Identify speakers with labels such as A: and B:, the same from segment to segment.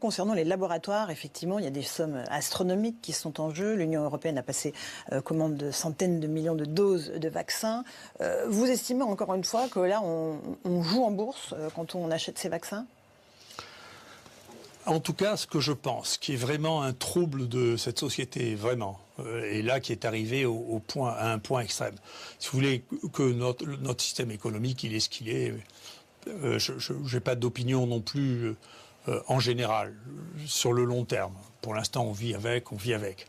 A: Concernant les laboratoires, effectivement, il y a des sommes astronomiques qui sont en jeu. L'Union européenne a passé commande de centaines de millions de doses de vaccins. Vous estimez encore une fois que là, on joue en bourse quand on achète ces vaccins ?
B: En tout cas, ce que je pense, qui est vraiment un trouble de cette société, vraiment, et là qui est arrivé à un point extrême. Si vous voulez que notre système économique, il est ce qu'il est, je n'ai pas d'opinion non plus en général, sur le long terme. Pour l'instant, on vit avec.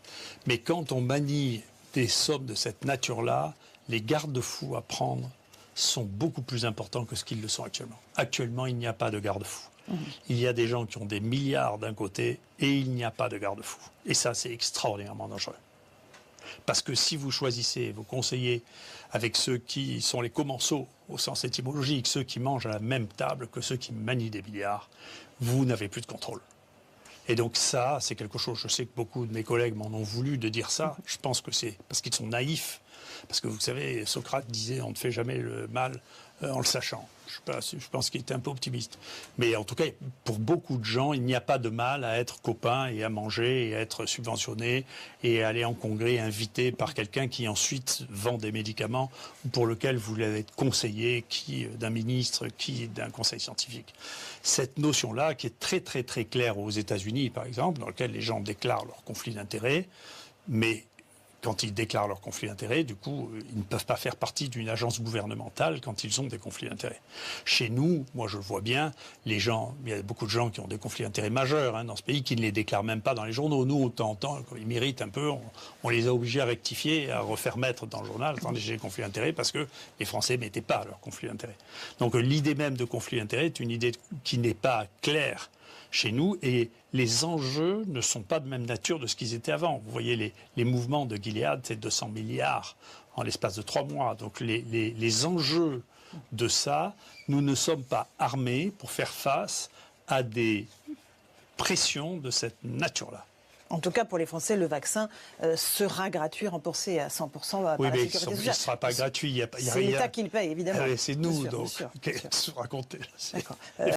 B: Mais quand on manie des sommes de cette nature-là, les garde-fous à prendre sont beaucoup plus importants que ce qu'ils le sont actuellement. Actuellement, il n'y a pas de garde-fous. Il y a des gens qui ont des milliards d'un côté et il n'y a pas de garde-fous. Et ça, c'est extraordinairement dangereux. Parce que si vous choisissez vos conseillers avec ceux qui sont les commensaux, au sens étymologique, ceux qui mangent à la même table que ceux qui manient des milliards, vous n'avez plus de contrôle. Et donc ça, c'est quelque chose, je sais que beaucoup de mes collègues m'en ont voulu de dire ça, je pense que c'est parce qu'ils sont naïfs. Parce que vous savez, Socrate disait on ne fait jamais le mal en le sachant. Je pense qu'il était un peu optimiste. Mais en tout cas, pour beaucoup de gens, il n'y a pas de mal à être copain et à manger et à être subventionné et à aller en congrès invité par quelqu'un qui ensuite vend des médicaments pour lequel vous l'avez être conseillé, d'un ministre, d'un conseil scientifique. Cette notion-là, qui est très très très claire aux États-Unis, par exemple, dans lequel les gens déclarent leur conflit d'intérêts, mais quand ils déclarent leur conflit d'intérêts, du coup, ils ne peuvent pas faire partie d'une agence gouvernementale quand ils ont des conflits d'intérêts. Chez nous, moi je le vois bien, il y a beaucoup de gens qui ont des conflits d'intérêts majeurs dans ce pays, qui ne les déclarent même pas dans les journaux. Nous, de temps en temps, quand ils méritent un peu, on les a obligés à rectifier, à refaire mettre dans le journal, attendez, j'ai des conflits d'intérêts, parce que les Français ne mettaient pas leurs conflits d'intérêts. Donc l'idée même de conflit d'intérêts est une idée qui n'est pas claire chez nous, et les enjeux ne sont pas de même nature de ce qu'ils étaient avant. Vous voyez, les mouvements de Gilead, c'est 200 milliards en l'espace de 3 mois. Donc les enjeux de ça, nous ne sommes pas armés pour faire face à des pressions de cette nature-là.
A: En tout cas, pour les Français, le vaccin sera gratuit, remboursé à 100% par la Sécurité sociale.
B: Il ne sera pas gratuit.
A: C'est l'État qui le paye, évidemment.
B: C'est nous,
A: bien sûr,
B: donc, se raconter.
A: D'accord.